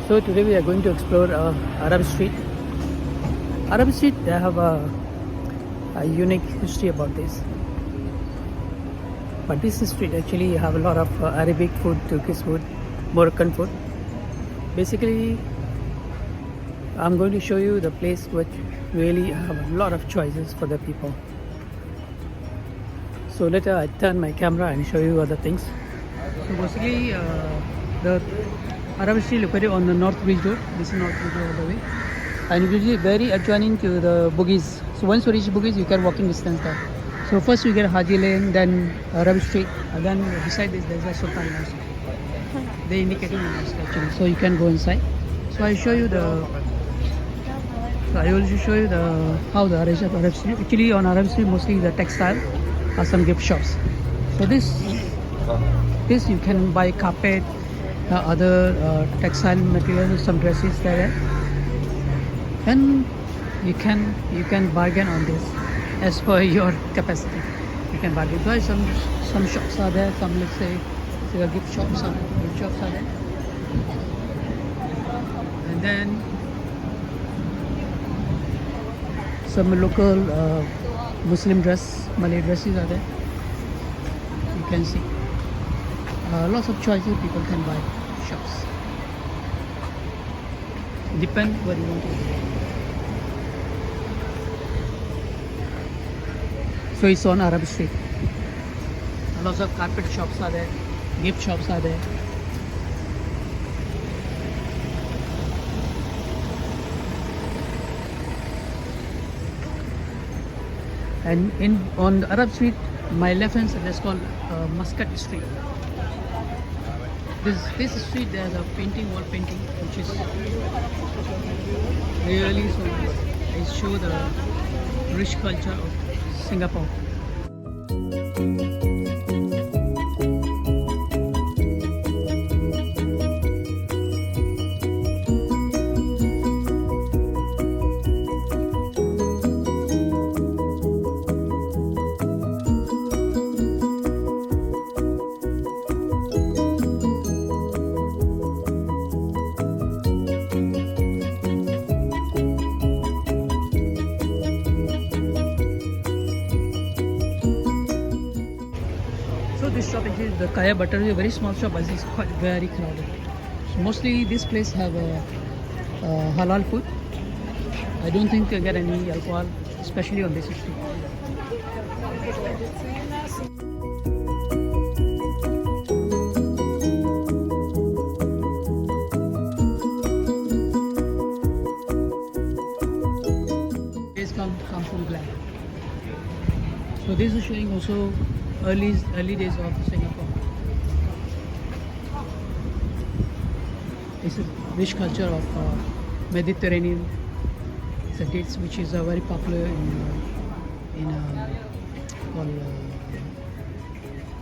So today we are going to explore Arab Street. Arab Street, they have a unique history about this. But this street actually have a lot of Arabic food, Turkish food, Moroccan food. Basically, I'm going to show you the place which really have a lot of choices for the people. So later I turn my camera and show you other things. So basically, the Arab Street located on the North Bridge Road. This is North Bridge Road all the way, and usually very adjoining to the Bugis. So once you reach Bugis, you can walking distance there. So first you get Haji Lane, then Arab Street, and then beside this there's a Sultan Mosque. They indicated the mosque actually, so you can go inside. So I show you the. So I will show you the how the Arab Street. Actually on Arab Street mostly the textile or some gift shops. So this you can buy carpet, other textile materials, some dresses there, and you can bargain on this as per your capacity. You can bargain. So some shops are there. Some, let's say gift shops are there, and then some local Muslim Malay dresses are there. You can see lots of choices people can buy shops. Depend what you want to do. So it's on Arab Street. Lots of carpet shops are there, gift shops are there. And on the Arab Street, my left hand side is called Muscat Street. This street there's a wall painting, which is really so nice. It shows the rich culture of Singapore. So this shop is the Kaya Butter is a very small shop, but it's quite very crowded. So mostly this place have halal food. I don't think you get any alcohol, especially on this street. It's called Kampong Glam. So this is showing also early days of Singapore. It's a rich culture of Mediterranean. It's a dates which is very popular in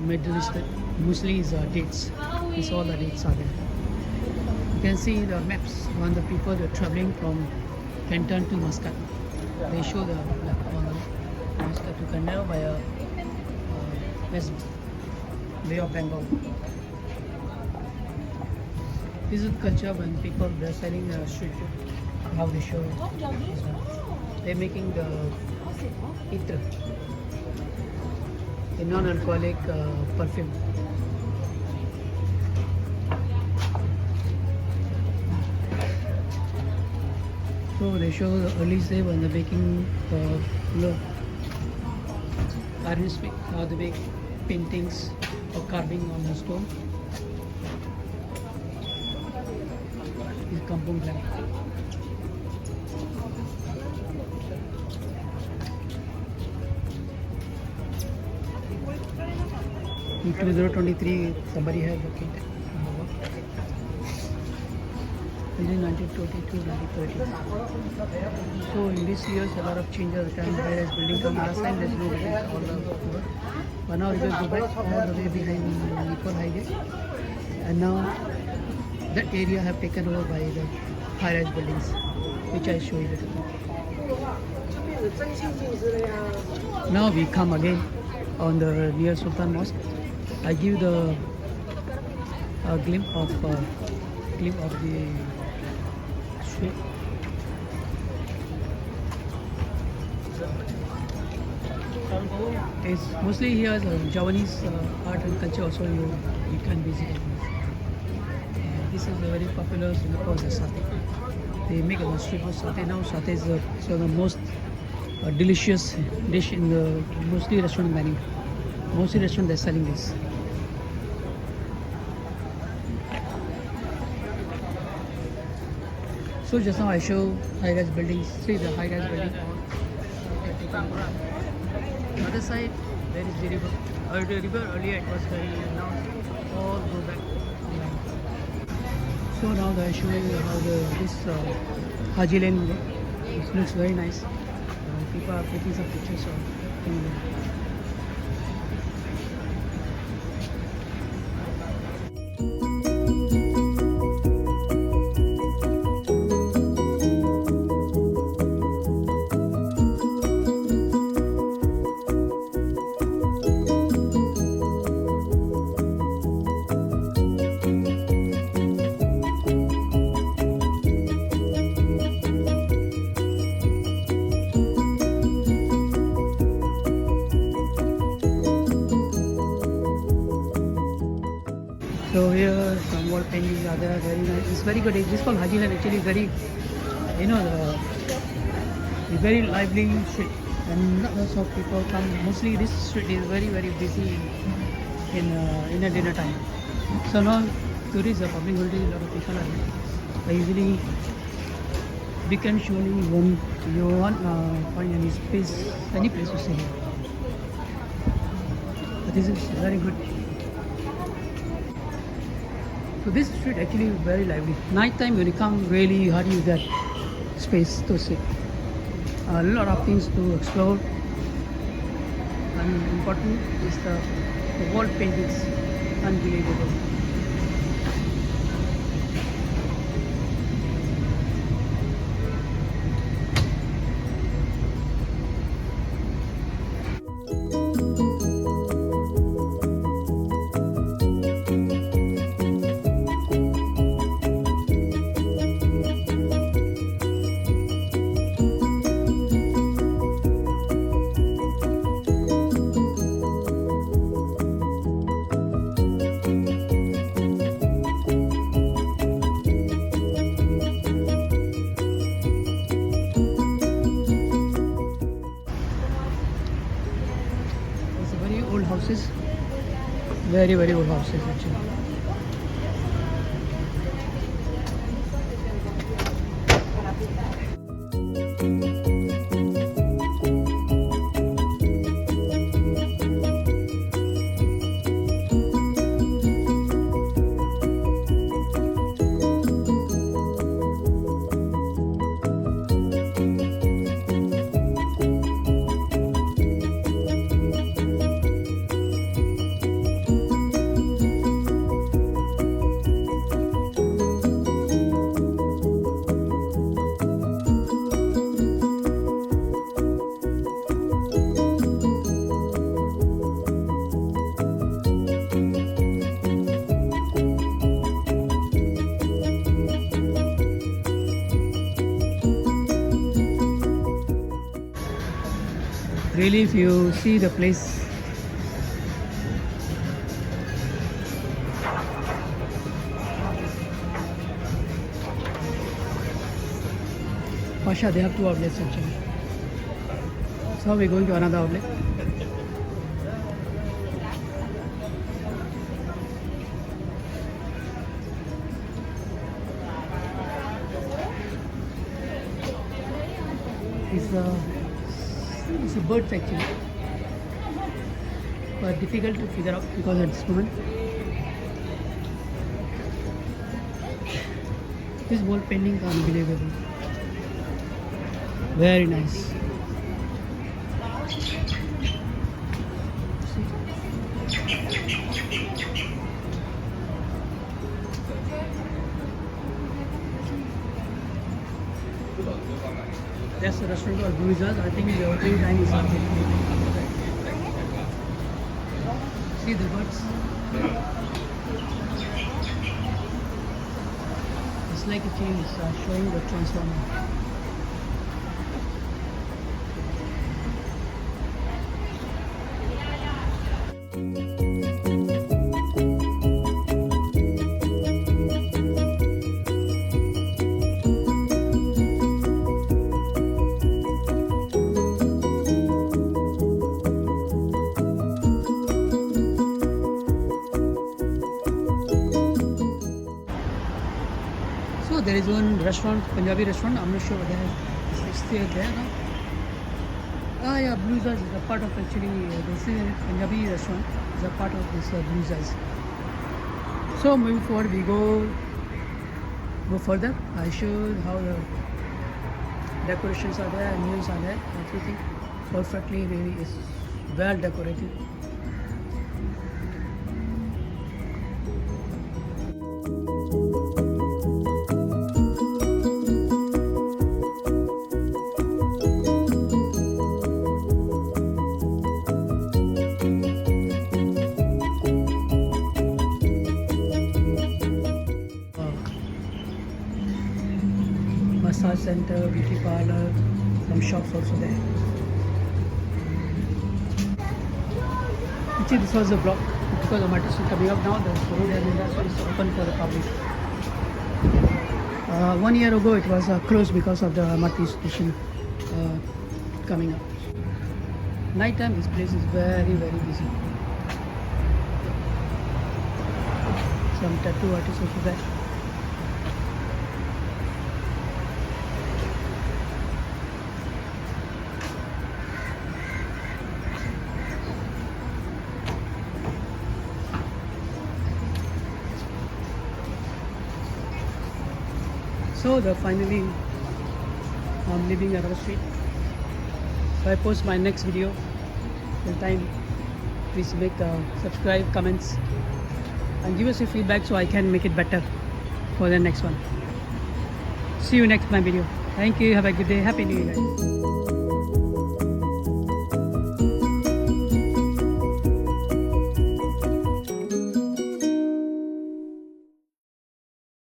Middle East. Mostly is dates. It's all the dates are there. You can see the maps when the people are traveling from Canton to Muscat. They show the map on the Muscat to Canada via West Bay of Bengal. This is culture when people are selling street food, how they show it. They're making the itr, a non-alcoholic perfume. So they show the early day when they're making iron speak, how they make paintings or carving on the stone. This is Kampong Glam. In 2023, somebody had located. This is 1922, 1930. So in these years, a lot of changes. The time there is building come last time, there's no building all over. But now it just go back all the way behind Nicole Highway. And now that area have taken over by the high-rise buildings, which I show you. Now we come again on the near Sultan Mosque. I give the glimpse of the way. It's mostly here Javanese art and culture also you can visit. This is a very popular Singapore satay. They make a street food satay now. Satay is so the most delicious dish in the mostly restaurant menu. Mostly restaurant they're selling this. So just now I show high-rise buildings. See the high-rise building. Other side there is the river. The river earlier it was very now all go back. So now I show you how this Haji Lane work. It looks very nice. People are taking some pictures of it. So here some wall paintings are there, very nice. It's very good. It's called Haji Lane. Actually, very very lively street, and lots of people come. Mostly this street is very busy in a dinner time. So now tourists are public holiday. A lot of people are here. But usually weekend surely you won't find any place to stay here. But this is very good. So this street actually is very lively. Night time when you come, really hardly you get space to sit. A lot of things to explore. And important is the wall paintings, unbelievable. Old houses, very old houses actually. Really, if you see the place, Pasha, they have two outlets actually. So we're going to another outlet. It's a bird factory, but difficult to figure out because at this moment this wall painting is unbelievable, very nice. There's a restaurant called Bruises. I think the opening time is up. See the birds. It's like a change showing the transformer. So there is one restaurant, Punjabi restaurant. I'm not sure whether it's still there now. Ah yeah, Blues Eyes is a part of actually this is a Punjabi restaurant. Is a part of this Blues Eyes. So moving forward, we go further. I showed how the decorations are there, onions are there, everything perfectly really is well decorated. Massage center, beauty parlor, some shops also there. Actually, this was a block because the metro is coming up now. The road has been that's why it's open for the public. 1 year ago, it was closed because of the MRT station coming up. Night time, this place is very busy. Some tattoo artists also there. So finally I'm leaving Arab Street. So I post my next video till time. Please make subscribe, comments and give us your feedback so I can make it better for the next one. See you next my video. Thank you. Have a good day. Happy New Year guys.